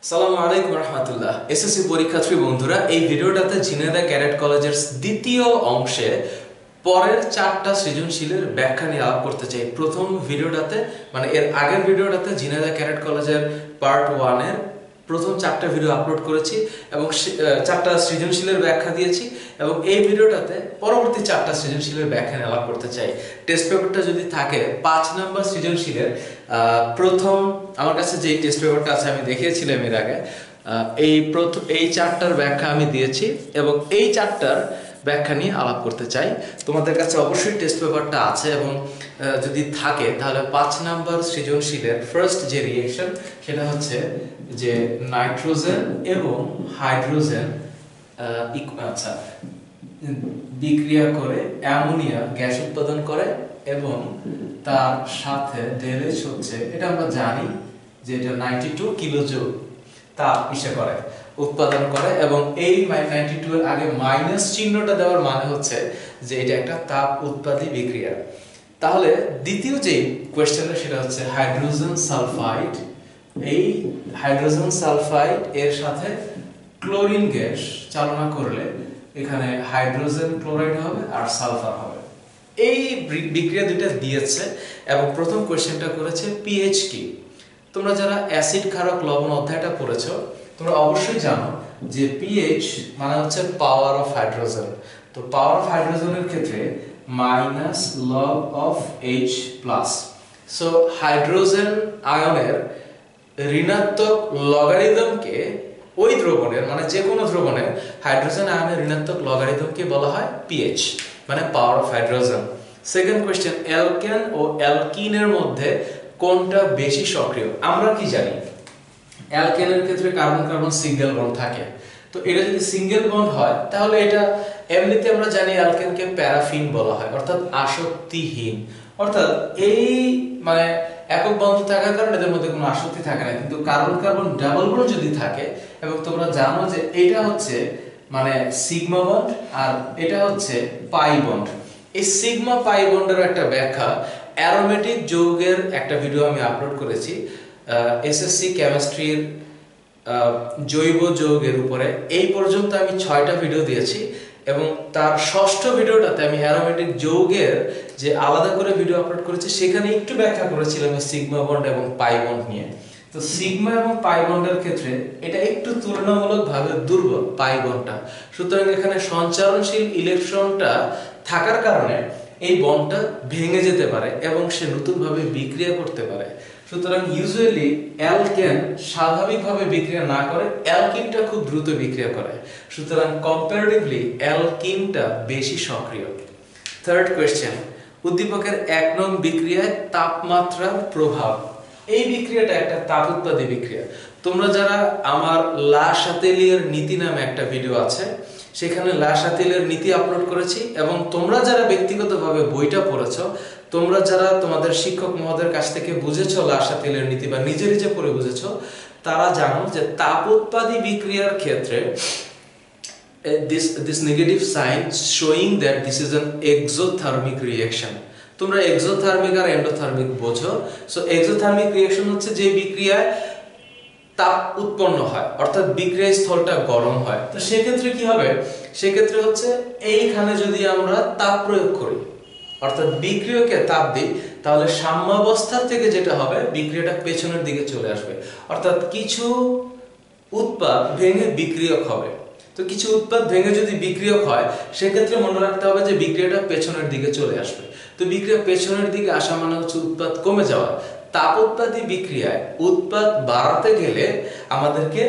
আসসালামু আলাইকুম রহমতুল্লাহ। এসএসসি পরীক্ষার্থী বন্ধুরা, এই ভিডিওটাতে ঝিনাইদহ ক্যাডেট কলেজের দ্বিতীয় অংশে পরের চারটা সৃজনশীলের ব্যাখ্যা নিয়ে আলাপ করতে চাই। প্রথম ভিডিওটাতে মানে এর আগের ভিডিওটাতে ঝিনাইদহ ক্যাডেট কলেজের পার্ট 1 এর প্রথম চারটা ভিডিও আপলোড করেছি এবং চারটা সৃজনশীলের ব্যাখ্যা দিয়েছি, এবং এই ভিডিওটাতে পরবর্তী চারটা সৃজনশীলের ব্যাখ্যা নিয়ে আলাপ করতে চাই। টেস্ট পেপারটা যদি থাকে 5 নম্বর সৃজনশীলের প্রথম, আমার কাছে যে টেস্ট পেপারটা আছে আমি দেখিয়েছিলাম এর আগে, এই চারটার ব্যাখ্যা আমি দিয়েছি এবং এই চারটার ব্যাখ্যা নিয়ে আলাপ করতে চাই। তোমাদের কাছে অবশ্যই টেস্ট পেপারটা আছে এবং যদি থাকে তাহলে 5 নম্বর সৃজনশীলের ফার্স্ট যে রিঅ্যাকশন সেটা হচ্ছে যে নাইট্রোজেন এবং হাইড্রোজেন বিক্রিয়া করে অ্যামোনিয়া গ্যাস উৎপাদন করে এবং তার সাথে ডেলএইচ হচ্ছে, এটা আমরা জানি যে এটা 92 কিলোজুল তাপ করে উৎপাদন করে, এবং এই 92 এর আগে মাইনাস চিহ্নটা দেওয়ার মানে হচ্ছে যে এটা একটা তাপ উৎপাদী বিক্রিয়া। তাহলে দ্বিতীয় যে কোশ্চেনটা সেটা হচ্ছে হাইড্রোজেন সালফাইড। এই হাইড্রোজেন সালফাইড এর সাথে ক্লোরিন গ্যাস চালনা করলে এখানে হাইড্রোজেন ক্লোরাইড হবে আর সালফার হবে। এই বিক্রিয়া দুটো দিয়েছে এবং প্রথম কোশ্চেনটা করেছে পিএইচ কি। তোমরা যারা অ্যাসিড ক্ষারক লবণ অধ্যায়টা পড়েছো তোমরা অবশ্যই জানো যে পিএইচ মানে হচ্ছে পাওয়ার অফ হাইড্রোজেন। তো পাওয়ার অফ হাইড্রোজেনের ক্ষেত্রে minus log of H plus. So hydrogen আয়নের ঋণাত্মক লগারিদমকে ওই দ্রবণের মানে যে কোনো দ্রবণের হাইড্রোজেন আয়নের ঋণাত্মক লগারিদমকে বলা হয় পিএইচ মানে power of hydrogen. Second question, alkane ও অ্যালকিনের মধ্যে কোনটা বেশি সক্রিয়? আমরা কি জানি অ্যালকেনের ক্ষেত্রে কার্বন কার্বন সিঙ্গেল বন্ড থাকে। তো এটা যদি সিঙ্গেল বন্ড হয় তাহলে এটা এমনিতে আমরা জানি অ্যালকেনকে প্যারাফিন বলা হয়, অর্থাৎ আসক্তিহীন। অর্থাৎ এই মানে একক বন্ধ থাকার কারণে এদের মধ্যে কোনো আসক্তি থাকে না। কিন্তু কার্বন কার্বন ডাবল বন্ড যদি থাকে, এবং তোমরা জানো যে এটা হচ্ছে মানে সিগমা বন্ড আর এটা হচ্ছে পাই বন্ড। এই সিগমা পাই বন্ডের একটা ব্যাখ্যা অ্যারোমেটিক যৌগের একটা ভিডিও আমি আপলোড করেছি এসএসসি কেমিস্ট্রির জৈব যৌগের উপরে। এই পর্যন্ত আমি 6টা ভিডিও দিয়েছি এবং তার ষষ্ঠ ভিডিওটাতে আমি অ্যারোমেটিক যৌগের যে আলাদা করে ভিডিও আপলোড করেছি সেখানে একটু ব্যাখ্যা করেছিলাম সিগমা বন্ড এবং পাই বন্ড নিয়ে। তো সিগমা এবং পাই বন্ডের ক্ষেত্রে এটা একটু তুলনামূলকভাবে দুর্বল পাই বন্ডটা, সুতরাং এখানে সঞ্চারণশীল ইলেকট্রনটা থাকার কারণে এই বন্ডটা ভেঙে যেতে পারে এবং সে নতুনভাবে বিক্রিয়া করতে পারে। সুতরাং ইউজুয়ালি অ্যালকেন স্বাভাবিকভাবে বিক্রিয়া না করে, অ্যালকিনটা খুব দ্রুত বিক্রিয়া করে। সুতরাং কম্পারেটিভলি অ্যালকিনটা বেশি সক্রিয়। থার্ড কোশ্চেন, উদ্দীপকের 1 নং বিক্রিয়ায় তাপমাত্রার প্রভাব। এই বিক্রিয়াটা একটা তাপ উৎপাদী বিক্রিয়া। তোমরা যারা আমার লা শাতেলিয়ের নীতি নামে একটা ভিডিও আছে সেখানে লা শাতেলিয়ের নীতি আপলোড করেছি, এবং তোমরা যারা ব্যক্তিগতভাবে বইটা পড়েছো, তোমরা যারা তোমাদের শিক্ষক মহোদয়ের কাছ থেকে বুঝেছো লা শাতেলিয়ের নীতি বা নিজে নিজে পড়ে বুঝেছো, তারা জানো যে তাপ উৎপাদী বিক্রিয়ার ক্ষেত্রে this negative sign showing that this is an exothermic reaction. তোমরা এক্সোথার্মিক আর এন্ডোথার্মিক বোঝো। সো এক্সোথার্মিক রিঅ্যাকশন হচ্ছে যে বিক্রিয়ায় তাপ উৎপন্ন হয়, অর্থাৎ বিক্রিয়া স্থলটা গরম হয়। তো সেক্ষেত্রে কি হবে? সেক্ষেত্রে হচ্ছে এইখানে যদি আমরা তাপ প্রয়োগ করি অর্থাৎ বিক্রিয়কে তাপ দিই, তাহলে সাম্যাবস্থা থেকে যেটা হবে বিক্রিয়াটা পেছনের দিকে চলে আসবে, অর্থাৎ কিছু উৎপাদ ভেঙে বিক্রিয়ক হবে। তো কিছু উৎপাদ ভেঙে যদি বিক্রিয়ক হয় সেক্ষেত্রে মনে রাখতে হবে যে বিক্রিয়াটা পেছনের দিকে চলে আসবে। তো বিক্রিয়া পেছনের দিকে আসা মানে হচ্ছে উৎপাদ কমে যাওয়া। তাপ উৎপাদী বিক্রিয়ায় উৎপাদ বাড়াতে গেলে আমাদেরকে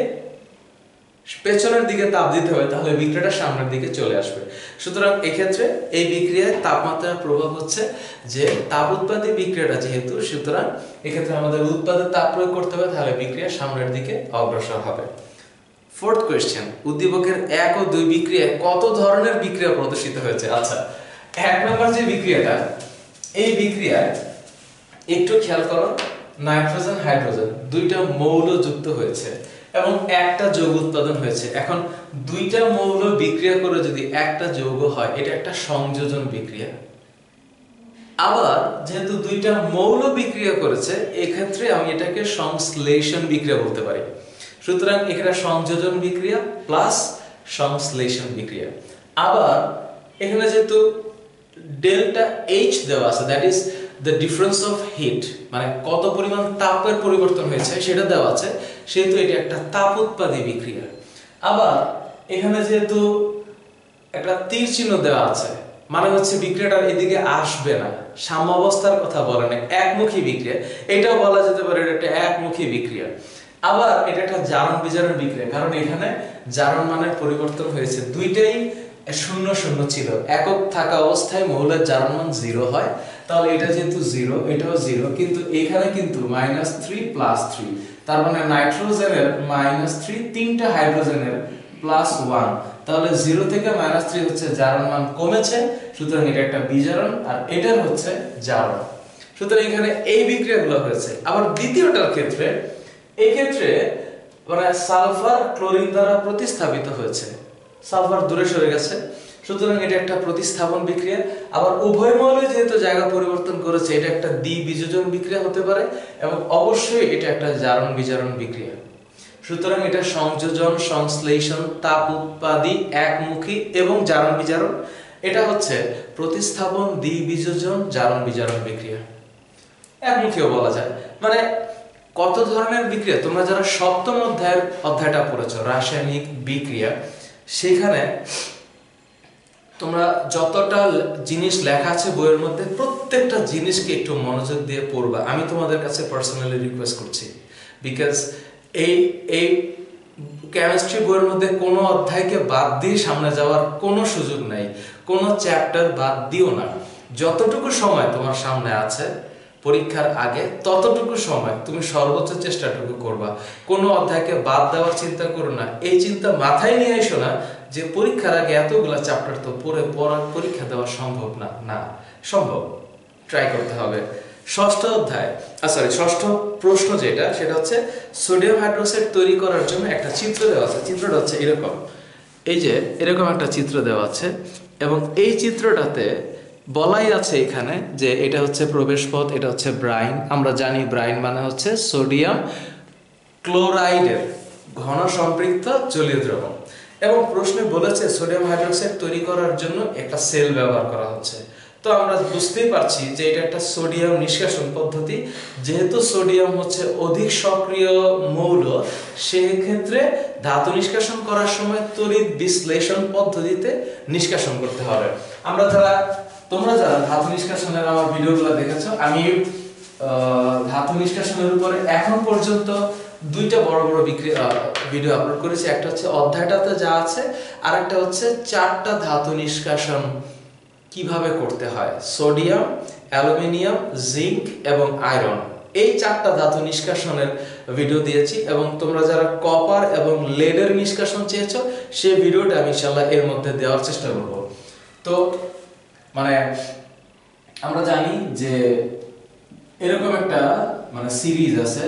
পেছনের দিকে তাপ দিতে হবে, তাহলে বিক্রিয়াটা সামনের দিকে চলে আসবে। সুতরাং এক্ষেত্রে এই বিক্রিয়ায় তাপমাত্রার প্রভাব হচ্ছে যে তাপ উৎপাদী বিক্রিয়াটা যেহেতু, সুতরাং এক্ষেত্রে আমাদের উৎপাদে তাপ প্রয়োগ করতে হবে, তাহলে বিক্রিয়া সামনের দিকে অগ্রসর হবে। ফোর্থ কোয়েশ্চেন, উদ্দীপকের 1 ও 2 বিক্রিয়ায় কত ধরনের বিক্রিয়া প্রদর্শিত হয়েছে? আচ্ছা, 1 নম্বর যে বিক্রিয়াটা, এই বিক্রিয়ায় একটু খেয়াল করো, নাইট্রোজেন হাইড্রোজেন দুইটা মৌল যুক্ত হয়েছে এবং একটা যৌগ উৎপাদন হয়েছে। এখন দুইটা মৌল বিক্রিয়া করে যদি একটা যৌগ হয় এটা একটা সংযোজন বিক্রিয়া। আবার যেহেতু দুইটা মৌল বিক্রিয়া করেছে এক্ষেত্রে আমি এটাকে সংশ্লেষণ বিক্রিয়া বলতে পারি। সুতরাং এখানে সংযোজন বিক্রিয়া প্লাস সংশ্লেষণ বিক্রিয়া। আবার এখানে যেহেতু ডেল্টা এইচ দেওয়া আছে, that is the difference of heat, মানে কত পরিমাণ তাপের পরিবর্তন হয়েছে সেটা দেওয়া আছে, সেহেতু এটা একটা তাপ উৎপাদী বিক্রিয়া। আবার এখানে যেহেতু একটা তীর চিহ্ন দেওয়া আছে, মানে হচ্ছে বিক্রিয়াটা এদিকে আসবে না, সাম্যাবস্থার কথা বলে না, একমুখী বিক্রিয়া, এটাও বলা যেতে পারে এটা একটা একমুখী বিক্রিয়া। আবার এটা একটা জারণ বিজারণ বিক্রিয়া, কারণ এখানে জারণ মানের পরিবর্তন হয়েছে, দুইটাই 0 0 ছিল, একক থাকা অবস্থায় মৌলের জারণ মান 0 হয়, তাহলে এটা যেহেতু 0 এটাও 0, কিন্তু এখানে কিন্তু -3 +3, তার মানে নাইট্রোজেনের -3, তিনটা হাইড্রোজেনের +1, তাহলে 0 থেকে -3 হচ্ছে জারণ মান কমেছে, সুতরাং এটা একটা বিজারণ, আর এটার হচ্ছে জারণ। সুতরাং এখানে এই বিক্রিয়াগুলো হয়েছে। আবার দ্বিতীয়টার ক্ষেত্রে, এই ক্ষেত্রে মানে সালফার ক্লোরিন দ্বারা প্রতিস্থাপিত হয়েছে, সালফার দূরে সরে গেছে, সুতরাং এটা একটা প্রতিস্থাপন বিক্রিয়া। আবার উভয় মৌলে যেহেতু জায়গা পরিবর্তন করেছে, এটা একটা দ্বিবিযোজন বিক্রিয়া হতে পারে, এবং অবশ্যই এটা একটা জারণ বিজারণ বিক্রিয়া। সুতরাং এটা সংযোজন, সংশ্লেষণ, তাপ উৎপাদী, একমুখী এবং জারণ বিজারণ। এটা হচ্ছে প্রতিস্থাপন, দ্বিবিযোজন, জারণ বিজারণ বিক্রিয়া। একমুখীও বলা যায়। মানে কত ধরনের বিক্রিয়া, তোমরা যারা সপ্তম অধ্যায়টা পড়েছো রাসায়নিক বিক্রিয়া, সেখানে তোমরা যতটা জিনিস লেখা আছে বইয়ের মধ্যে, প্রত্যেকটা জিনিসকে একটু মনোযোগ দিয়ে পড়বা, আমি তোমাদের কাছে পার্সোনালি রিকোয়েস্ট করছি। বিকজ এই কেমিস্ট্রি বইয়ের মধ্যে কোনো অধ্যায়কে বাদ দিয়ে সামনে যাওয়ার কোনো সুযোগ নাই, কোনো চ্যাপ্টার বাদ দিও না। যতটুকু সময় তোমার সামনে আছে পরীক্ষার আগে, ততটুকু সময় তুমি সর্বোচ্চ চেষ্টাটুকু করবা, কোনো অধ্যায়কে বাদ দেওয়ার চিন্তা করো না। এই চিন্তা মাথায় নিয়ে এসো না যে পরীক্ষার আগে এতগুলা চ্যাপ্টার তো পড়ে পরীক্ষা দেওয়া সম্ভব না। না, সম্ভব, ট্রাই করতে হবে। ষষ্ঠ প্রশ্ন যেটা, সেটা হচ্ছে সোডিয়াম হাইড্রোক্সাইড তৈরি করার জন্য একটা চিত্র দেওয়া আছে। চিত্রটা হচ্ছে এরকম, এই যে এরকম একটা চিত্র দেওয়া আছে, এবং এই চিত্রটাতে বলাই আছে এখানে যে এটা হচ্ছে প্রবেশ পথ, এটা হচ্ছে ব্রাইন। আমরা জানি ব্রাইন মানে হচ্ছে সোডিয়াম ক্লোরাইডের ঘন সম্পৃক্ত জলীয় দ্রবণ, এবং প্রশ্নে বলেছে সোডিয়াম হাইড্রোক্সাইড তৈরি করার জন্য একটা সেল ব্যবহার করা হচ্ছে। তো আমরা বুঝতেই পারছি যে এটা একটা সোডিয়াম নিষ্কাশন পদ্ধতি। যেহেতু সোডিয়াম হচ্ছে অধিক সক্রিয় মৌল, সেক্ষেত্রে ধাতু নিষ্কাশন করার সময় তড়িৎ বিশ্লেষণ পদ্ধতিতে নিষ্কাশন করতে হবে। তোমরা যারা ধাতু নিষ্কাশনের আমার ভিডিওগুলো দেখেছো, আমি ধাতু নিষ্কাশনের উপরে এখন পর্যন্ত দুইটা বড় বড় ভিডিও আপলোড করেছি। একটা হচ্ছে অধ্যায়টাতে যা আছে, আর একটা হচ্ছে 4টা ধাতু নিষ্কাশন কিভাবে করতে হয়, সোডিয়াম, অ্যালুমিনিয়াম, জিঙ্ক এবং আয়রন। এই 4টা ধাতু নিষ্কাশনের ভিডিও দিয়েছি, এবং তোমরা যারা কপার এবং লেডের নিষ্কাশন চেয়েছো, সেই ভিডিওটা আমি ইনশাআল্লাহ এর মধ্যে দেওয়ার চেষ্টা করব। তো মানে আমরা জানি যে এরকম একটা মানে সিরিজ আছে,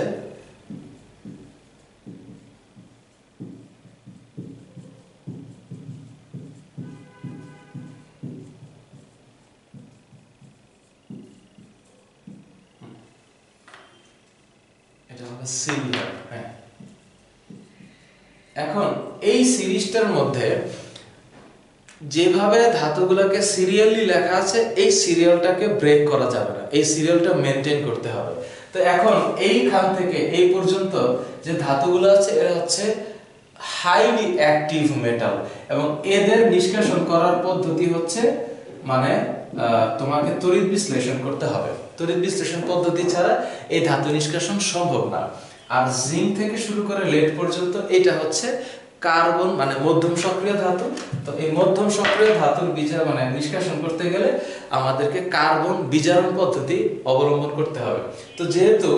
সিরিয়াল। হ্যাঁ, এখন এই সিরিজটার মধ্যে যেভাবে ধাতুগুলোকে সিরিয়ালি লেখা আছে, এই সিরিয়ালটাকে ব্রেক করা যাবে না, এই সিরিয়ালটা মেনটেন করতে হবে। তো এখন এইখান থেকে এই পর্যন্ত যে ধাতুগুলো আছে, এরা হচ্ছে হাইলি অ্যাক্টিভ মেটাল, এবং এদের নিষ্কাশন করার পদ্ধতি হচ্ছে মানে তোমাকে তড়িৎ বিশ্লেষণ করতে হবে। তড়িৎ বিশ্লেষণ পদ্ধতি ছাড়া এই ধাতু নিষ্কাশন সম্ভব না। আর জিঙ্ক থেকে শুরু করে লেড পর্যন্ত এটা হচ্ছে কার্বন মানে মধ্যম সক্রিয় ধাতু। তো এই মধ্যম সক্রিয় ধাতুর মানে নিষ্কাশন করতে গেলে আমাদেরকে কার্বন বিজারণ পদ্ধতি অবলম্বন করতে হবে। তো যেহেতু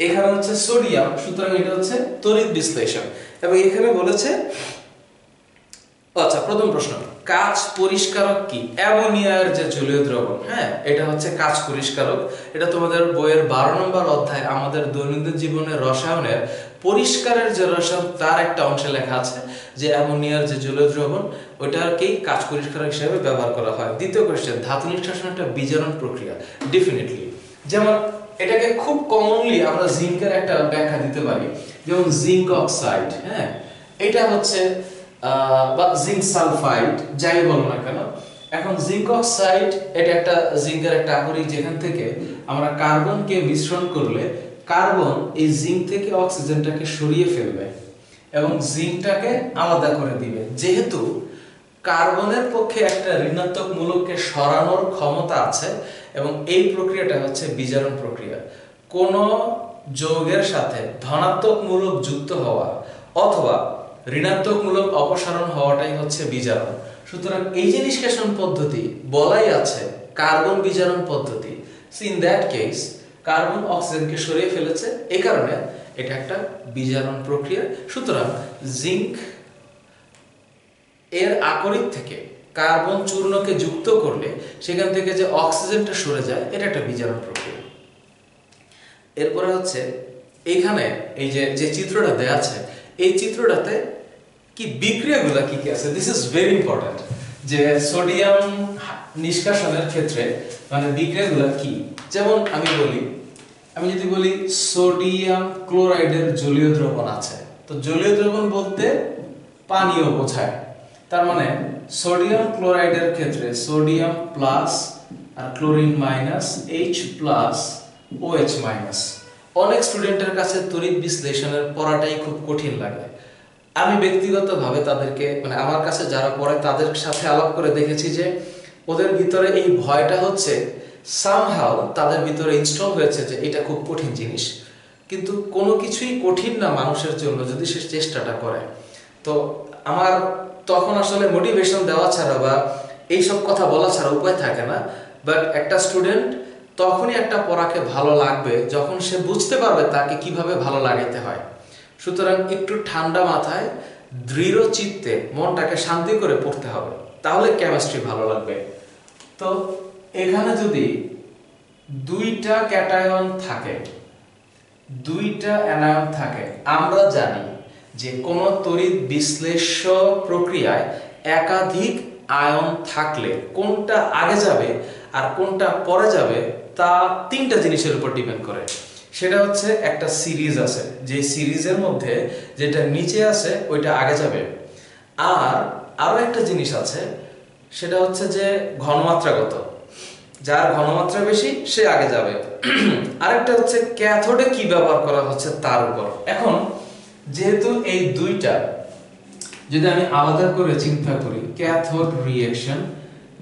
এখানে হচ্ছে সোডিয়াম, সুতরাং এটা হচ্ছে তড়িৎ বিশ্লেষণ। এবং এখানে বলেছে, আচ্ছা প্রথম প্রশ্ন, কাচ পরিষ্কারক কি? অ্যামোনিয়ার যে জলীয় দ্রবণ, হ্যাঁ, এটা হচ্ছে কাচ পরিষ্কারক। এটা তোমাদের বইয়ের 12 নম্বর অধ্যায় আমাদের দৈনন্দিন জীবনের রসায়নের পরিষ্কারের যে রসায়ন, তার একটা অংশে লেখা আছে যে অ্যামোনিয়ার যে জলীয় দ্রবণ, ওইটাকেই কাচ পরিষ্কারক হিসেবে ব্যবহার করা হয়। দ্বিতীয় কোশ্চেন, ধাতু নিষ্কাশন একটা বিজারণ প্রক্রিয়া। ডেফিনেটলি, যেমন এটাকে খুব কমনলি আমরা জিঙ্কের একটা ব্যাখ্যা দিতে পারি, যেমন জিঙ্ক অক্সাইড, হ্যাঁ, এটা হচ্ছে বা জিঙ্ক সালফাইড, যাই বলো না কেন। এখন জিঙ্ক অক্সাইড এটা একটা জিঙ্কের একটা আকরিক, যেখান থেকে আমরা কার্বনকে মিশ্রণ করলে কার্বন এই জিঙ্ক থেকে অক্সিজেনটাকে সরিয়ে ফেলবে এবং জিঙ্কটাকে আলাদা করে দিবে। যেহেতু কার্বনের পক্ষে একটা ঋণাত্মক মূলককে সরানোর ক্ষমতা আছে এবং এই প্রক্রিয়াটা হচ্ছে বিজারণ প্রক্রিয়া। কোন যৌগের সাথে ধনাত্মক মূলক যুক্ত হওয়া অথবা ঋণাত্মক মূলক অপসারণ হওয়াটাই হচ্ছে বিজারণ। সুতরাং এই যে নিষ্কাশন পদ্ধতি বলাই আছে কার্বন বিজারণ পদ্ধতি। ইন দ্যাট কেস কার্বন অক্সিজেনকে সরিয়ে ফেলেছে, এই কারণে এটা একটা বিজারণ প্রক্রিয়া। সুতরাং জিঙ্ক এর আকরিক থেকে কার্বন চূর্ণকে যুক্ত করলে সেখান থেকে যে অক্সিজেনটা সরে যায়, এটা একটা বিজারণ প্রক্রিয়া। এরপরে হচ্ছে এখানে এই যে চিত্রটা দেয়া আছে, এই চিত্রটাতে কি বিক্রিয়াগুলো কি কি আছে, দিস ইজ ভেরি ইম্পর্টেন্ট। যে সোডিয়াম নিষ্কাশনের ক্ষেত্রে মানে বিক্রিয়াগুলো কি, যেমন আমি যদি বলি সোডিয়াম ক্লোরাইডের জলীয় দ্রবণ আছে, তো জলীয় দ্রবণ বলতে পানীয় বোঝায়। তার মানে সোডিয়াম ক্লোরাইডের ক্ষেত্রে সোডিয়াম প্লাস আর chlorine minus, H plus OH minus. অনেক স্টুডেন্টের কাছে তড়িৎ বিশ্লেষণের পড়াটাই খুব কঠিন লাগে। আমি ব্যক্তিগতভাবে তাদেরকে মানে আমার কাছে যারা পড়ে তাদের সাথে আলাপ করে দেখেছি যে ওদের ভিতরে এই ভয়টা হচ্ছে সামহাউ তাদের ভিতরে ইনস্টল হয়েছে যে এটা খুব কঠিন জিনিস। কিন্তু কোনো কিছুই কঠিন না মানুষের জন্য যদি সে চেষ্টাটা করে। তো আমার তখন আসলে মোটিভেশন দেওয়া ছাড়া বা এইসব কথা বলা ছাড়া উপায় থাকে না। বাট একটা স্টুডেন্ট তখনই একটা পড়াকে ভালো লাগবে যখন সে বুঝতে পারবে তাকে কিভাবে ভালো লাগাইতে হয়। সুতরাং একটু ঠান্ডা মাথায় দৃঢ় চিত্তে মনটাকে শান্তি করে পড়তে হবে, তাহলে কেমিস্ট্রি ভালো লাগবে। তো এখানে যদি দুইটা ক্যাটায়ন থাকে, দুইটা অ্যানায়ন থাকে, আমরা জানি যে কোন তড়িৎ বিশ্লেষ্য প্রক্রিয়ায় একাধিক আয়ন থাকলে কোনটা আগে যাবে আর কোনটা পরে যাবে তা তিনটা জিনিসের উপর ডিপেন্ড করে। সেটা হচ্ছে একটা সিরিজ আছে, যে সিরিজের মধ্যে যেটা নিচে আছে ওইটা আগে যাবে। আর আরো একটা জিনিস আছে, সেটা হচ্ছে যে ঘনমাত্রাগত, যার ঘনমাত্রা বেশি সে আগে যাবে। আরেকটা হচ্ছে ক্যাথোডে কি ব্যবহার করা হচ্ছে তার উপর। এখন যেহেতু এই দুইটা যদি আমি আলাদা করে চিন্তা করি, ক্যাথোড রিঅ্যাকশন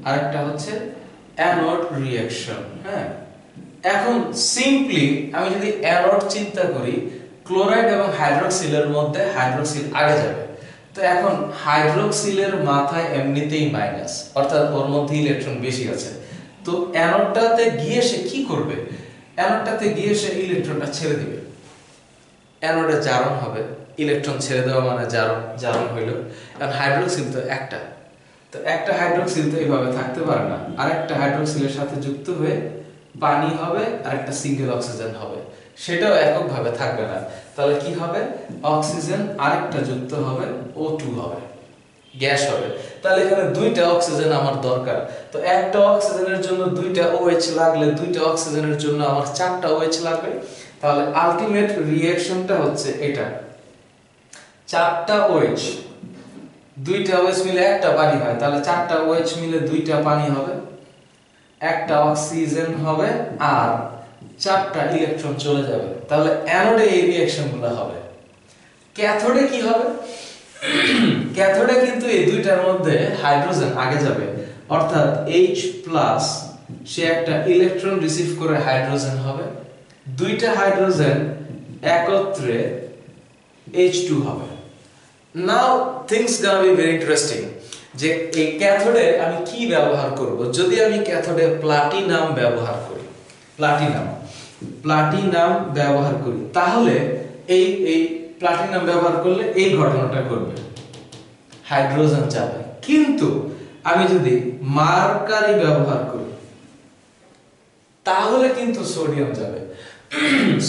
আর একটা হচ্ছে অ্যানোড রিঅ্যাকশন, হ্যাঁ। এখন সিম্পলি আমি যদি অ্যানোড চিন্তা করি, ক্লোরাইড এবং হাইড্রোক্সিলের মধ্যে হাইড্রোক্সিল আগে যাবে। তো এখন হাইড্রোক্সিলের মাথায় এমনিতেই মাইনাস, অর্থাৎ ওর মধ্যে ইলেকট্রন বেশি আছে। তো অ্যানোডটাতে গিয়ে সে কি করবে? অ্যানোডটাতে গিয়ে সে ইলেকট্রনটা ছেড়ে দিবে। অ্যানোডে জারণ হবে, ইলেকট্রন ছেড়ে দেওয়া মানে জারণ হইল। কারণ হাইড্রোক্সিল তো একটা, তো একটা হাইড্রোক্সিল তো এইভাবে থাকতে পারে না, আরেকটা হাইড্রোক্সিলের সাথে যুক্ত হয়ে পানি হবে আর একটা সিঙ্গেল অক্সিজেন হবে, সেটাও এককভাবে থাকবে না। তাহলে কি হবে? অক্সিজেন আরেকটা যুক্ত হবে, O2 হবে, গ্যাস হবে। তাহলে এখানে দুইটা অক্সিজেন আমার দরকার। তো একটা অক্সিজেনের জন্য দুইটা OH লাগলে দুইটা অক্সিজেনের জন্য আমার চারটা OH লাগবে। তাহলে আলটিমেট রিঅ্যাকশনটা হচ্ছে এটা, চারটা OH, দুইটা OH মিলে একটা পানি হয়, তাহলে চারটা OH মিলে দুইটা পানি হবে, একটা অক্সিজেন হবে আর চারটা ইলেকট্রন চলে যাবে। তাহলে অ্যানোডে এই রিঅ্যাকশনগুলো হবে। ক্যাথোডে কি হবে? ক্যাথোডে কিন্তু এই দুইটার মধ্যে হাইড্রোজেন আগে যাবে, অর্থাৎ H প্লাস সে একটা ইলেকট্রন রিসিভ করে হাইড্রোজেন হবে, দুইটা হাইড্রোজেন একত্রে H2 হবে। Now things gonna be very interesting যে এই ক্যাথোডে আমি কি ব্যবহার করব। যদি আমি ক্যাথোডে প্লাটিনাম ব্যবহার করি, প্লাটিনাম ব্যবহার করি, তাহলে এই প্লাটিনাম ব্যবহার করলে এই ঘটনাটা ঘটবে, হাইড্রোজেন যাবে। কিন্তু আমি যদি মার্কারি ব্যবহার করি তাহলে কিন্তু সোডিয়াম যাবে।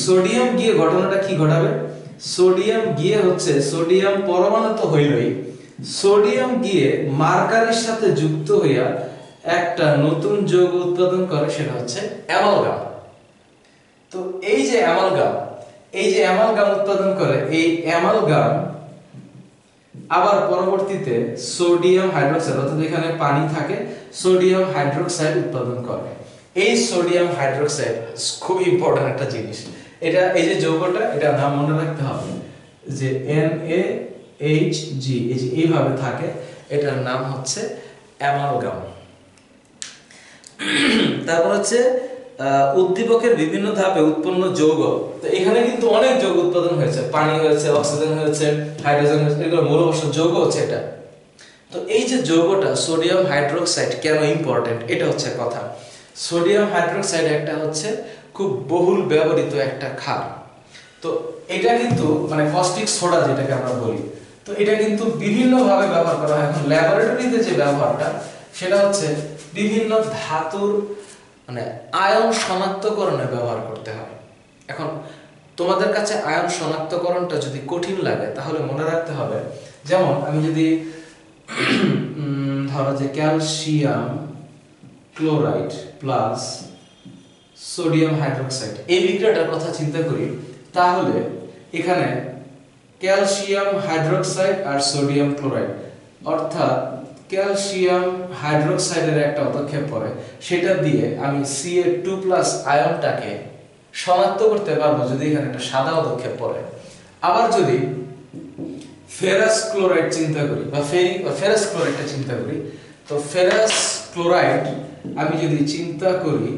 সোডিয়াম গিয়ে ঘটনাটা কি ঘটাবে? সোডিয়াম গিয়ে হচ্ছে, সোডিয়াম পরমাণু তো হইলই, সোডিয়াম গিয়ে মার্কারির সাথে যুক্ত হইয়া একটা নতুন যৌগ উৎপাদন করে, সেটা হচ্ছে অ্যামালগাম। তো তো এই যে অ্যামালগাম উৎপাদন করে, এই অ্যামালগাম আবার পরবর্তীতে সোডিয়াম হাইড্রোক্সাইড, অর্থাৎ এখানে পানি থাকে, সোডিয়াম হাইড্রোক্সাইড উৎপাদন করে। এই সোডিয়াম হাইড্রোক্সাইড খুব ইম্পর্টেন্ট একটা জিনিস। এটা এই যে যৌগটা, এটা নাম মনে রাখতে হবে যে NaHG, এই যে এইভাবে থাকে, এটার নাম হচ্ছে অ্যামালগাম। তারপর হচ্ছে উদ্দীপকের বিভিন্ন ধাপে উৎপন্ন যৌগ। তো এখানে কিন্তু অনেক যৌগ উৎপাদন হয়েছে, পানি হয়েছে, অক্সিজেন হয়েছে, হাইড্রোজেন হয়েছে, এগুলো মৌলবস্তুর যৌগ হচ্ছে এটা। তো এই যে যৌগটা সোডিয়াম হাইড্রোক্সাইড কেন ইম্পর্টেন্ট, এটা হচ্ছে কথা। সোডিয়াম হাইড্রোক্সাইড একটা হচ্ছে খুব বহুল ব্যবহৃত একটা ক্ষার। তো এটা কিন্তু মানে কস্টিক সোডা যেটাকে আমরা বলি, তো এটা কিন্তু বিভিন্ন ভাবে ব্যবহার করা হয়। এখন ল্যাবরেটরিতে যে ব্যবহারটা, সেটা হচ্ছে বিভিন্ন ধাতুর মানে আয়ন শনাক্তকরণে ব্যবহার করতে হয়। এখন তোমাদের কাছে আয়ন শনাক্তকরণটা যদি কঠিন লাগে, তাহলে মনে রাখতে হবে, যেমন আমি যদি ধরো যে calcium chloride plus sodium hydroxide এই বিক্রিয়াটার কথা চিন্তা করি, তাহলে এখানে ক্যালসিয়াম হাইড্রোক্সাইড আর সোডিয়াম ক্লোরাইড, অর্থাৎ ক্যালসিয়াম হাইড্রোক্সাইডের একটা পদক্ষেপ পড়ে, সেটা দিয়ে আমি Ca2+ আয়নটাকে শনাক্ত করতে পারবো যদি এখানে একটা সাদা পদক্ষেপ পড়ে। আবার যদি ফেরাস ক্লোরাইড চিন্তা করি বা ফেরাস ক্লোরাইডটা চিন্তা করি, তো ফেরাস ক্লোরাইড আমি যদি চিন্তা করি,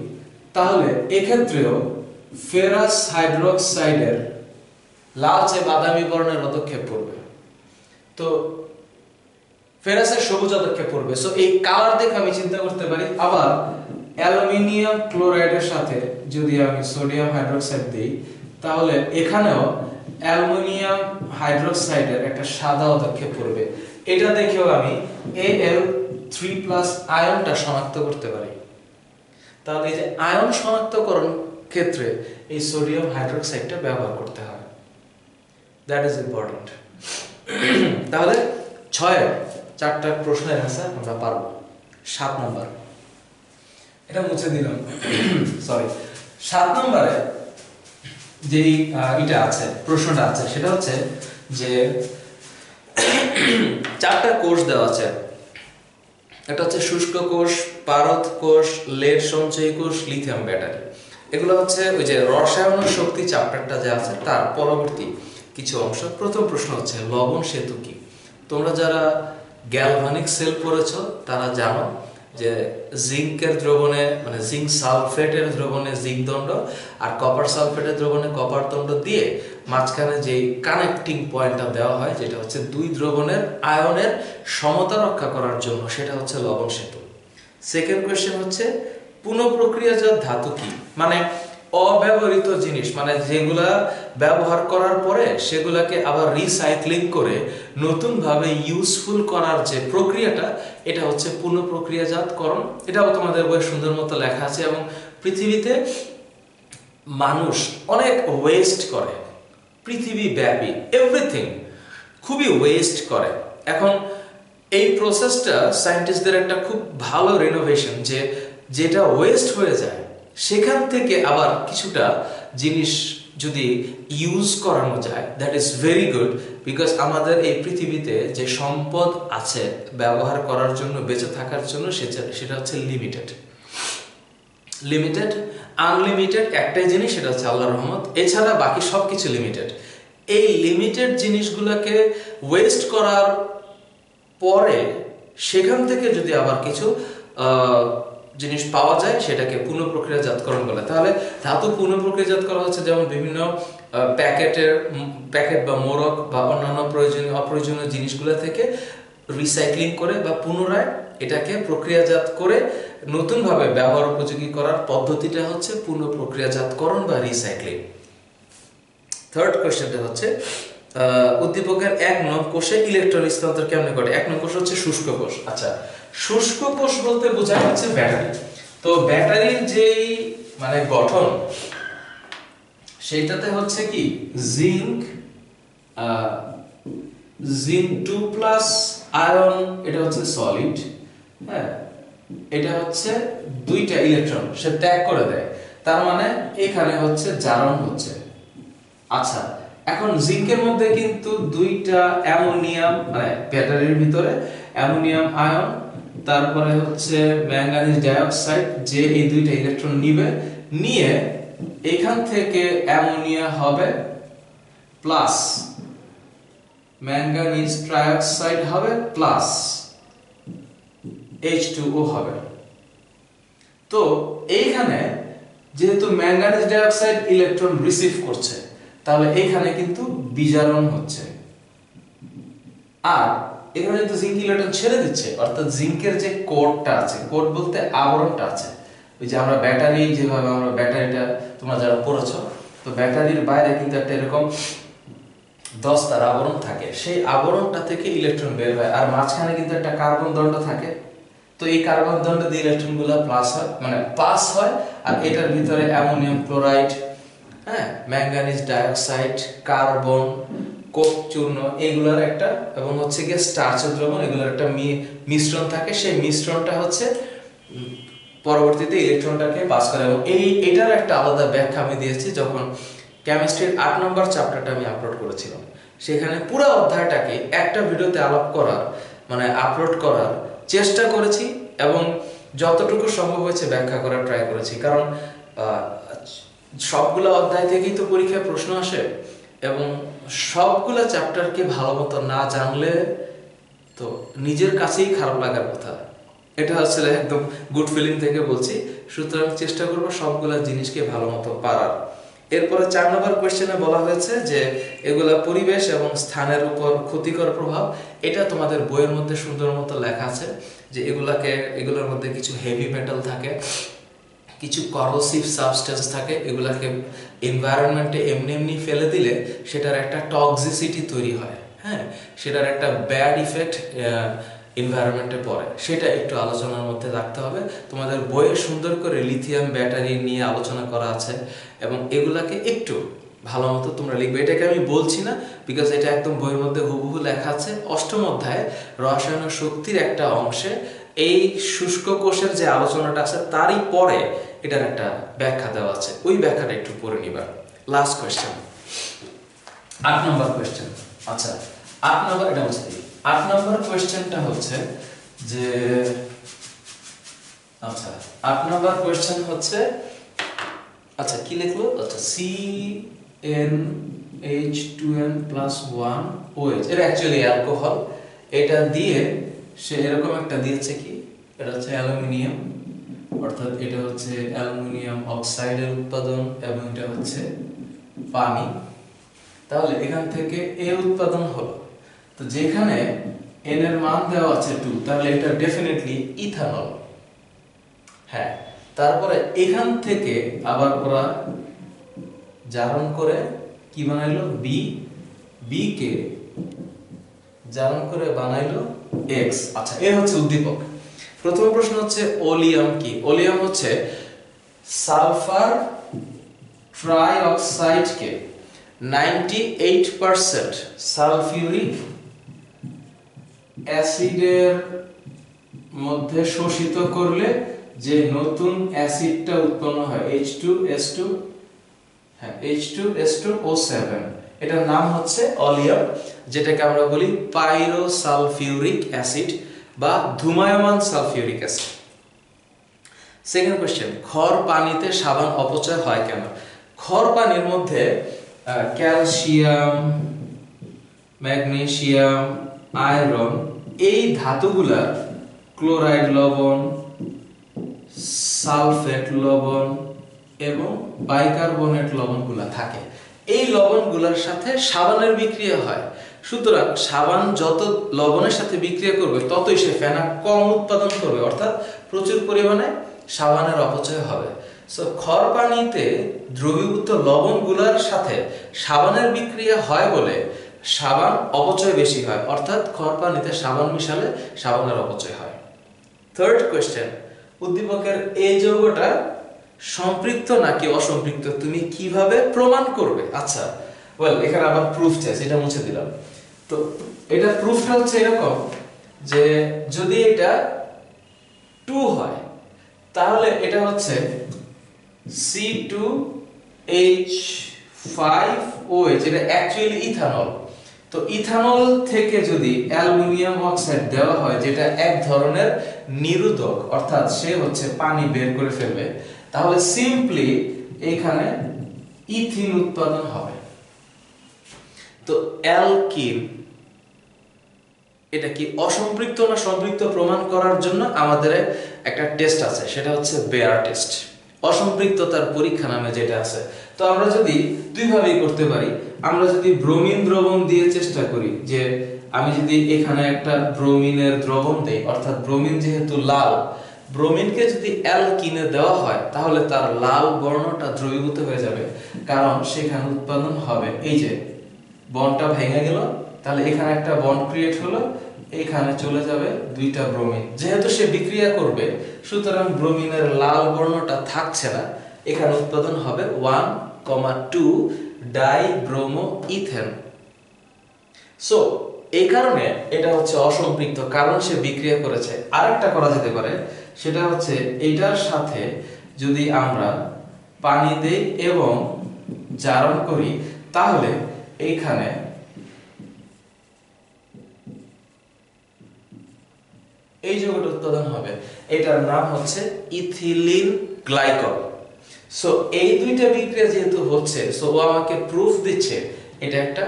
তাহলে এক্ষেত্রেও ফেরাস হাইড্রোক্সাইডের লালচে বাদামি বর্ণের পদক্ষেপ পড়বে, তো ফেরাসের সবুজ পদক্ষেপ পড়বে। সো এই কালার দেখে আমি চিন্তা করতে পারি। আবার অ্যালুমিনিয়াম ক্লোরাইডের সাথে যদি আমি সোডিয়াম হাইড্রোক্সাইড দিই, তাহলে এখানেও অ্যালুমিনিয়াম হাইড্রোক্সাইডের একটা সাদা পদক্ষেপ পড়বে। এটা দেখেও আমি Al3+ আয়নটা শনাক্ত করতে পারি। তাহলে এই যে আয়ন শনাক্তকরণ ক্ষেত্রে এই সোডিয়াম হাইড্রোক্সাইডটা ব্যবহার করতে হয়, দ্যাট ইজ ইম্পর্টেন্ট। তাহলে 4টা প্রশ্নের অ্যান্সার আমরা পারবো। 7 নম্বর, এটা মুছে দিলাম, সরি। 7 নম্বরে যেই এটা আছে, প্রশ্নটা আছে, সেটা হচ্ছে যে 4টা কোষ দেওয়া আছে। এটা হচ্ছে শুষ্ক কোষ, পারদ কোষ, লেড সঞ্চয়ী কোষ, লিথিয়াম ব্যাটারি। এগুলো হচ্ছে ওই যে রসায়ন শক্তি চ্যাপ্টারটা যে আছে তার পরবর্তী কিছু অংশ। প্রথম প্রশ্ন হচ্ছে লবণ সেতু কি? তোমরা যারা গ্যালভানিক সেল পড়েছো তারা জানো যে জিঙ্কের দ্রবণে মানে জিঙ্ক সালফেটের দ্রবণে জিঙ্ক দণ্ড আর কপার সালফেটের দ্রবণে কপার দণ্ড দিয়ে মাঝখানে যে কানেক্টিং পয়েন্টটা দেওয়া হয়, যেটা হচ্ছে দুই দ্রবণের আয়নের সমতা রক্ষা করার জন্য, সেটা হচ্ছে লবণ সেতু। সেকেন্ড কোয়েশ্চেন হচ্ছে পুনঃপ্রক্রিয়াজাত ধাতু কি? মানে অব্যবহৃত জিনিস, মানে যেগুলা ব্যবহার করার পরে সেগুলাকে আবার রিসাইক্লিং করে নতুন ভাবে ইউজফুল করার যে প্রক্রিয়াটা, এটা হচ্ছে পুনঃপ্রক্রিয়াজাতকরণ। এটাও তোমাদের বইয়ে সুন্দর মতো লেখা আছে। এবং পৃথিবীতে মানুষ অনেক ওয়েস্ট করে, পৃথিবী ব্যাপী এভরিথিং খুবই ওয়েস্ট করে। এখন এই প্রসেসটা সায়েন্টিস্টদের একটা খুব ভালো রিনোভেশন, যে যেটা ওয়েস্ট হয়ে যায় সেখান থেকে আবার কিছুটা জিনিস যদি ইউজ করানো যায়, that is very good. Because আমাদের এই পৃথিবীতে যে সম্পদ আছে ব্যবহার করার জন্য, বেঁচে থাকার জন্য, সেটা হচ্ছে লিমিটেড। আনলিমিটেড একটাই জিনিস, সেটা হচ্ছে আল্লাহর রহমত। এছাড়া বাকি সবকিছু লিমিটেড। এই লিমিটেড জিনিসগুলোকে ওয়েস্ট করার পরে সেখান থেকে যদি আবার কিছু জিনিস পাওয়া যায়, সেটাকে পুনঃপ্রক্রিয়াজাতকরণ বলে। তাহলে ধাতু পুনঃপ্রক্রিয়াজাত করা হচ্ছে যেমন বিভিন্ন প্যাকেট বা মোড়ক বা অন্যান্য অপ্রয়োজনীয় জিনিসগুলো থেকে রিসাইক্লিং করে বা পুনরায় এটাকে প্রক্রিয়াজাত করে নতুনভাবে ব্যবহার উপযোগী করার পদ্ধতিটা হচ্ছে পুনঃপ্রক্রিয়াজাতকরণ বা রিসাইক্লিং। থার্ড কোশ্চেনটা হচ্ছে উদ্দীপকের 1 নং কোষে ইলেকট্রন স্থানান্তর কেমনে ঘটে? 1 নং কোষ হচ্ছে শুষ্ক কোষ। আচ্ছা, শুষ্ক কোষ বলতে বোঝায় হচ্ছে ব্যাটারি। তো ব্যাটারির যেই মানে গঠন, সেইটাতে হচ্ছে কি জিঙ্ক 2+ আয়ন, এটা হচ্ছে সলিড, হ্যাঁ, এটা হচ্ছে 2টা ইলেকট্রন সে ত্যাগ করে দেয়। তার মানে এখানে হচ্ছে জারণ হচ্ছে। আচ্ছা, এখন জিঙ্কের মধ্যে কিন্তু দুইটা অ্যামোনিয়াম, মানে ব্যাটারির ভিতরে অ্যামোনিয়াম আয়ন, তারপরে হচ্ছে ম্যাঙ্গানিজ ডাইঅক্সাইড, যে এই দুইটা ইলেকট্রন নিয়ে এখান থেকে অ্যামোনিয়া হবে প্লাস, ম্যাঙ্গানিজ ট্রাইঅক্সাইড হবে প্লাস, H2O হবে। তো এইখানে যেহেতু ম্যাঙ্গানিজ ডাইঅক্সাইড ইলেকট্রন রিসিভ করছে, তাহলে এইখানে কিন্তু বিজারণ হচ্ছে। আর এখানে যেহেতু জিঙ্ক ইলেকট্রন ছেড়ে দিচ্ছে, অর্থাৎ জিঙ্কের যে কোরটা আছে, কোর বলতে আবরণটা আছে, ওই যে আমরা ব্যাটারি, যেভাবে আমরা ব্যাটারিটা তোমরা যারা পড়েছো, তো ব্যাটারির বাইরে কিন্তু একটা এরকম 10 তার আবরণ থাকে, সেই আবরণটা থেকে ইলেকট্রন বের হয়, আর মাঝখানে কিন্তু একটা কার্বন দণ্ড থাকে। তো এই কার্বন দণ্ড দিয়ে ইলেকট্রনগুলো প্লাস হয়, মানে পাস হয়, আর এটার ভিতরে অ্যামোনিয়াম ক্লোরাইড, হ্যাঁ, ম্যাঙ্গানিজ ডাইঅক্সাইড, কার্বন, কোক চূর্ণ, এগুলোর একটা, এবং হচ্ছে গিয়ে স্টার্চের দ্রবণ, এগুলোর একটা মিশ্রণ থাকে। সেই মিশ্রণটা হচ্ছে পরবর্তীতে ইলেকট্রনটাকে পাস করে। এবং এটার একটা আলাদা ব্যাখ্যা আমি দিয়েছি যখন কেমিস্ট্রির 8 নম্বর চ্যাপ্টারটা আমি আপলোড করেছিলাম। সেখানে পুরো অধ্যায়টাকে একটা ভিডিওতে আপলোড করার চেষ্টা করেছি, এবং যতটুকু সম্ভব হয়েছে ব্যাখ্যা করার ট্রাই করেছি। কারণ সবগুলো অধ্যায় থেকেই তো পরীক্ষায় প্রশ্ন আসে, এবং সবগুলো চ্যাপ্টারকে ভালো মতো না জানলে তো নিজের কাছেই খারাপ লাগার কথা। এটা আসলে একদম গুড ফিলিং থেকে বলছি। সুতরাং চেষ্টা করব সবগুলা জিনিসকে ভালো মতো পারার। এরপরে 4 নম্বর কোশ্চেনে বলা হয়েছে যে এগুলা পরিবেশ এবং স্থানের উপর ক্ষতিকর প্রভাব। এটা তোমাদের বইয়ের মধ্যে সুন্দর মতো লেখা আছে যে এগুলোর মধ্যে কিছু হেভি মেটাল থাকে, কিছু করোসিভ সাবস্টেন্স থাকে, এগুলাকে এনভায়রনমেন্টে এমনি ফেলে দিলে সেটার একটা টক্সিসিটি তৈরি হয়, হ্যাঁ, সেটার একটা ব্যাড ইফেক্ট এনভায়রনমেন্টে পড়ে। সেটা একটু আলোচনার মধ্যে রাখতে হবে। তোমাদের বইয়ে সুন্দর করে লিথিয়াম ব্যাটারি নিয়ে আলোচনা করা আছে, এবং এগুলাকে একটু ভালো মতো তোমরা লিখবে। এটাকে আমি বলছি না, বিকজ এটা একদম বইয়ের মধ্যে হুবহু লেখা আছে। 8ম অধ্যায়ে রসায়ন শক্তির একটা অংশে এই শুষ্ক কোষের যে আলোচনাটা আছে তারই পরে এটার একটা ব্যাখ্যা দেওয়া আছে, ওই ব্যাখ্যাটা একটু পড়ে নিবা। লাস্ট কোয়েশ্চেন, 8 নম্বর কোয়েশ্চেন। আচ্ছা, 8 নম্বর, এটা হচ্ছে 8 নম্বর কোয়েশ্চেনটা হচ্ছে যে, আচ্ছা 8 নম্বর কোয়েশ্চেন হচ্ছে, আচ্ছা কি লিখলো, আচ্ছা CnH2n+1OH, এটা অ্যাকচুয়ালি অ্যালকোহল। এটা দিয়ে সে এরকম একটা দিয়েছে, কি এটা হচ্ছে অ্যালুমিনিয়াম, অর্থাৎ এটা হচ্ছে অ্যালুমিনিয়াম অক্সাইডের উৎপাদন, এবং এটা হচ্ছে পানি। তাহলে এখান থেকে এ উৎপাদন হলো, তো যেখানে n এর মান দেওয়া আছে 2, তাহলে এটা ডেফিনেটলি ইথানল। হ্যাঁ, তারপরে এখান থেকে আবার ওরা জারণ করে কি বানাইলো, বি কে জারণ করে বানাইলো X। আচ্ছা, এর হচ্ছে উদ্দীপক। প্রথম প্রশ্ন হচ্ছে ওলিয়াম কি? ওলিয়াম হচ্ছে সালফার ট্রাইঅক্সাইডকে 98% সালফিউরিক অ্যাসিডের মধ্যে শোষিত করলে যে নতুন অ্যাসিডটা উৎপন্ন হয় H2S2, হ্যাঁ H2S2O7, এটার নাম হচ্ছে ওলিয়াম, যেটাকে আমরা বলি পাইরোসালফিউরিক অ্যাসিড বা ধূমায়মান সালফিউরিক অ্যাসিড। সেকেন্ড কোশ্চেন, খর পানিতে সাবান অপচয় হয় কেন? খর পানির মধ্যে ক্যালসিয়াম, ম্যাগনেসিয়াম, আয়রন, এই ধাতুগুলা, ক্লোরাইড লবণ, সালফেট লবণ এবং বাইকার্বনেট লবণগুলা থাকে। এই লবণগুলোর সাথে সাবানের বিক্রিয়া হয়। সুতরাং সাবান যত লবণের সাথে বিক্রিয়া করবে ততই সে ফেনা কম উৎপাদন করবে, অর্থাৎ প্রচুর পরিমাণে সাবানের অপচয় হবে। সো খর পানিতে দ্রবীভূত লবণগুলোর সাথে সাবানের বিক্রিয়া হয় বলে সাবান অপচয় বেশি হয়, অর্থাৎ খর পানিতে সাবান মিশালে সাবানের অপচয় হয়। থার্ড কোয়েশ্চেন, উদ্দীপকের এই যৌগটা সম্পৃক্ত নাকি অসম্পৃক্ত তুমি কিভাবে প্রমাণ করবে? আচ্ছা, ওয়েল এখানে আবার প্রুফ চাইছে, এটা মুছে দিলাম। তো এটা প্রুফটা হচ্ছে এরকম যে যদি এটা 2 হয় তাহলে এটা হচ্ছে C2H5OH, এটা অ্যাকচুয়ালি ইথানল। তো ইথানল থেকে যদি অ্যালুমিনিয়াম অক্সাইড দেওয়া হয়, যেটা এক ধরনের নিরোধক, অর্থাৎ সে হচ্ছে পানি বের করে ফেলবে, তাহলে সিম্পলি এখানে ইথিন উৎপাদন হবে। তো অ্যালকিন এটা কি অসম্পৃক্ত না সম্পৃক্ত প্রমাণ করার জন্য আমাদের একটা টেস্ট আছে, সেটা হচ্ছে বেয়ার টেস্ট, অসম্পৃক্ততার পরীক্ষা নামে যেটা আছে। তো আমরা যদি দুইভাবেই করতে পারি, আমরা যদি ব্রোমিন দ্রবণ দিয়ে চেষ্টা করি, যে আমি যদি এখানে একটা ব্রোমিনের দ্রবণ দেই, অর্থাৎ ব্রোমিন যেহেতু লাল, ব্রোমিনকে যদি অ্যালকিনে দেওয়া হয় তাহলে তার লাল বর্ণটা দ্রবীভূত হয়ে যাবে, কারণ সেখানে উৎপাদন হবে, এই যে বন্ডটা ভেঙে গেল, তাহলে এখানে একটা বন্ড ক্রিয়েট হলো, এখানে চলে যাবে দুইটা ব্রোমিন। যেহেতু সে বিক্রিয়া করবে, সুতরাং ব্রোমিনের লাল বর্ণটা থাকছে না, এখানে উৎপাদন হবে 1,2 ডাইব্রোমো ইথেন। সো এই কারণে এটা হচ্ছে অসম্পৃক্ত, কারণ সে বিক্রিয়া করেছে। আরেকটা করা যেতে পারে, সেটা হচ্ছে এটার সাথে যদি আমরা পানি দেই এবং জারণ করি, তাহলে এইখানে এই যৌগটা উৎপাদন হবে, এটার নাম হচ্ছে ইথিলিন গ্লাইকল। সো এই দুইটা বিক্রিয়া যেহেতু হচ্ছে, সো ও আমাকে প্রুফ দিচ্ছে এটা একটা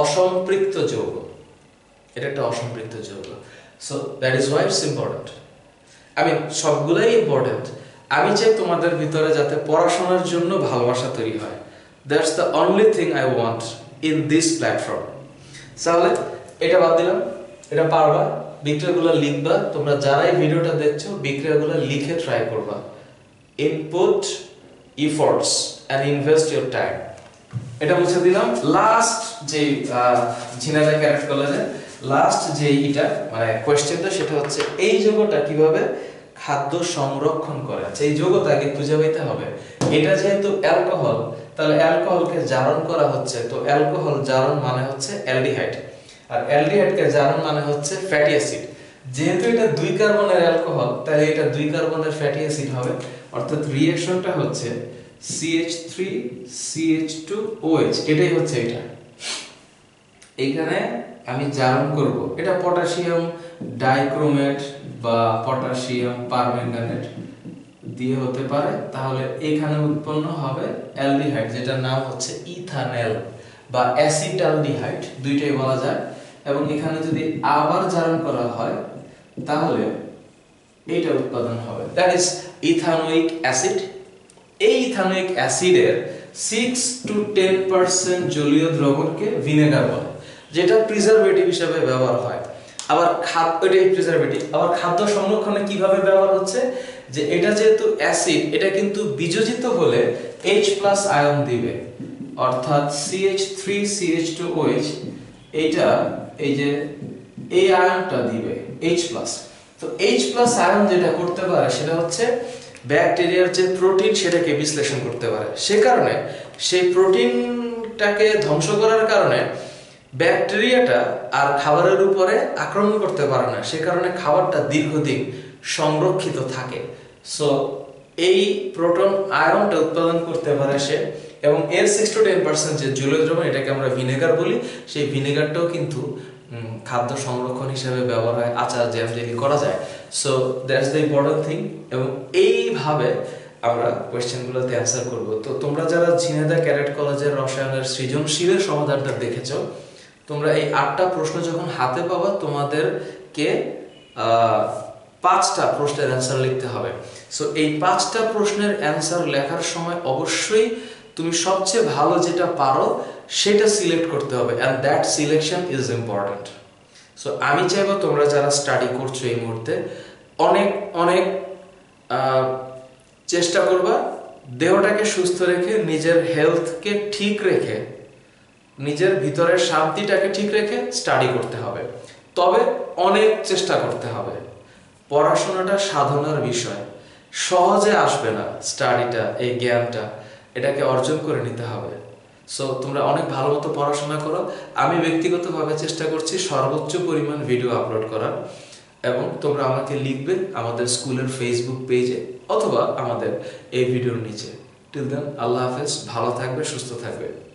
অসম্পৃক্ত যৌগ, এটা একটা অসম্পৃক্ত যৌগ। So that is why it's important. আমি সবগুলাই ইম্পর্টেন্ট। আমি চাই তোমাদের ভিতরে যাতে পড়াশোনার জন্য ভালোবাসা তৈরি হয়। That's the only thing I want in this platform. তাহলে এটা বাদ দিলাম, এটা পারবা, বিক্রিয়াগুলো লিখবা। তোমরা যারাই ভিডিওটা দেখছো বিক্রিয়াগুলো লিখে ট্রাই করবা। Input efforts and invest your time, এটা মুছে দিলাম। লাস্ট যে ঝিনাইদহ ক্যাডেট কলেজে লাস্ট যে এটা মানে কোশ্চেনটা, সেটা হচ্ছে এই যৌগটা কিভাবে খাদ্য সংরক্ষণ করে। আচ্ছা, এই যৌগটা আগে খুঁজে পেতে হবে। এটা যেহেতু অ্যালকোহল, তাহলে অ্যালকোহলকে জারণ করা হচ্ছে, তো অ্যালকোহল জারণ মানে হচ্ছে অ্যালডিহাইড, আর অ্যালডিহাইডকে জারণ মানে হচ্ছে ফ্যাটি অ্যাসিড। যেহেতু এটা 2 কার্বনের অ্যালকোহল, তাহলে এটা 2 কার্বনের ফ্যাটি অ্যাসিড হবে, অর্থাৎ রিঅ্যাকশনটা হচ্ছে CH3CH2OH, এটাই হচ্ছে এটা। এখানে আমি জারণ করব, এটা পটাশিয়াম ডাইক্রোমেট বা পটাশিয়াম পারম্যাঙ্গানেট দিয়ে হতে পারে। তাহলে এখানে উৎপন্ন হবে অ্যালডিহাইড, যেটার নাম হচ্ছে ইথানল বা অ্যাসিটালডিহাইড, দুইটাই বলা যায়। এবং এখানে যদি আবার জারণ করা হয়, তাহলে এইটা উৎপাদন হবে, দ্যাট ইজ ইথানোয়িক অ্যাসিড। এই ইথানোয়িক অ্যাসিডের 6 to 10% জলীয় দ্রবণকে ভিনেগার বলে, যেটা প্রিজারভেটিভ হিসেবে ব্যবহার হয়। আবার এটাই প্রিজারভেটিভ। আবার খাদ্য সংরক্ষণে কিভাবে ব্যবহার হচ্ছে, যে এটা যেহেতু অ্যাসিড, এটা কিন্তু বিযোজিত হলে H+ আয়ন দিবে, অর্থাৎ CH3CH2OH, এটা এই যে এই আয়নটা দিবে H+। তো H+ আয়ন যেটা করতে পারে, সেটা হচ্ছে ব্যাকটেরিয়ার যে প্রোটিন, সেটাকে বিশ্লেষণ করতে পারে। সে কারণে সেই প্রোটিনটাকে ধ্বংস করার কারণে ব্যাকটেরিয়াটা আর খাবারের উপরে আক্রমণ করতে পারে না, সে কারণে খাবারটা দীর্ঘদিন সংরক্ষিত থাকে। সো এই প্রোটন আয়নটা উৎপাদন করতে পারে সে, এবং এর 6 to 10% যে জলীয় দ্রবণ, এটাকে আমরা ভিনেগার বলি। সেই ভিনেগারটাও কিন্তু খাদ্য সংরক্ষণ হিসেবে ব্যবহার হয়, আচার জ্যাম জেলি করা যায়। So that's the important thing, এবং এইভাবে আমরা কোয়েশ্চেনগুলোতে অ্যান্সার করব। তো তোমরা যারা ঝিনাইদহ ক্যাডেট কলেজের রসায়নের সৃজনশীলের সমাধানটা দেখেছো, তোমরা এই 8টা প্রশ্ন যখন হাতে পাবা, তোমাদেরকে 5টা প্রশ্নের অ্যান্সার লিখতে হবে। সো এই 5টা প্রশ্নের অ্যান্সার লেখার সময় অবশ্যই তুমি সবচেয়ে ভালো যেটা পারো সেটা সিলেক্ট করতে হবে, and that selection is important. So আমি চাইবো তোমরা যারা স্টাডি করছো এই মুহূর্তে, অনেক অনেক চেষ্টা করবা দেহটাকে সুস্থ রেখে, নিজের হেলথকে ঠিক রেখে, নিজের ভিতরের শান্তিটাকে ঠিক রেখে স্টাডি করতে হবে। তবে অনেক চেষ্টা করতে হবে। পড়াশোনাটা সাধনার বিষয়, সহজে আসবে না স্টাডিটা, এই জ্ঞানটা, এটাকে অর্জন করে নিতে হবে। সো তোমরা অনেক ভালো মতো পড়াশোনা করো। আমি ব্যক্তিগতভাবে চেষ্টা করছি সর্বোচ্চ পরিমাণ ভিডিও আপলোড করার। এবং তোমরা আমাকে লিখবে আমাদের স্কুলের ফেসবুক পেজে অথবা আমাদের এই ভিডিওর নিচে। টিল দেন আল্লাহ হাফেজ, ভালো থাকবে, সুস্থ থাকবে।